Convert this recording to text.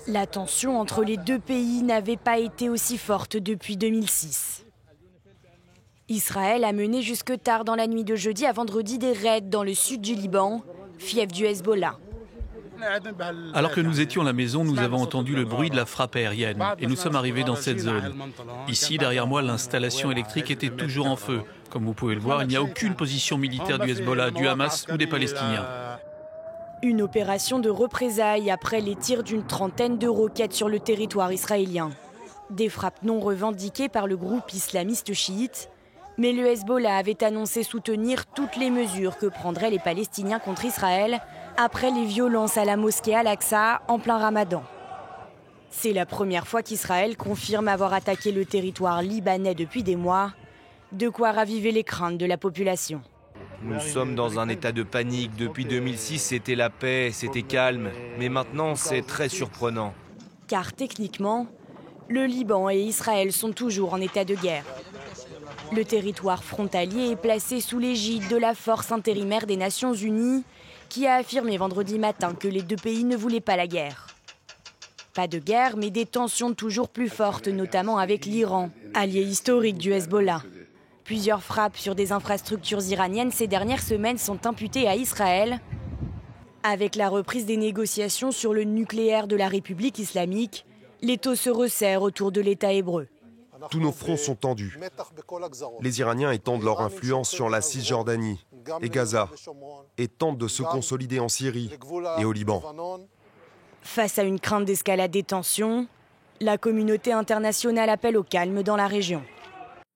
La tension entre les deux pays n'avait pas été aussi forte depuis 2006. Israël a mené jusque tard dans la nuit de jeudi à vendredi des raids dans le sud du Liban, fief du Hezbollah. Alors que nous étions à la maison, nous avons entendu le bruit de la frappe aérienne et nous sommes arrivés dans cette zone. Ici, derrière moi, l'installation électrique était toujours en feu. Comme vous pouvez le voir, il n'y a aucune position militaire du Hezbollah, du Hamas ou des Palestiniens. Une opération de représailles après les tirs d'une trentaine de roquettes sur le territoire israélien. Des frappes non revendiquées par le groupe islamiste chiite. Mais le Hezbollah avait annoncé soutenir toutes les mesures que prendraient les Palestiniens contre Israël après les violences à la mosquée Al-Aqsa en plein Ramadan. C'est la première fois qu'Israël confirme avoir attaqué le territoire libanais depuis des mois, de quoi raviver les craintes de la population. Nous sommes dans un état de panique. Depuis 2006, c'était la paix, c'était calme. Mais maintenant, c'est très surprenant. Car techniquement, le Liban et Israël sont toujours en état de guerre. Le territoire frontalier est placé sous l'égide de la force intérimaire des Nations Unies, qui a affirmé vendredi matin que les deux pays ne voulaient pas la guerre. Pas de guerre, mais des tensions toujours plus fortes, notamment avec l'Iran, allié historique du Hezbollah. Plusieurs frappes sur des infrastructures iraniennes ces dernières semaines sont imputées à Israël. Avec la reprise des négociations sur le nucléaire de la République islamique, l'étau se resserre autour de l'État hébreu. Tous nos fronts sont tendus. Les Iraniens étendent leur influence sur la Cisjordanie et Gaza et tentent de se consolider en Syrie et au Liban. Face à une crainte d'escalade des tensions, la communauté internationale appelle au calme dans la région.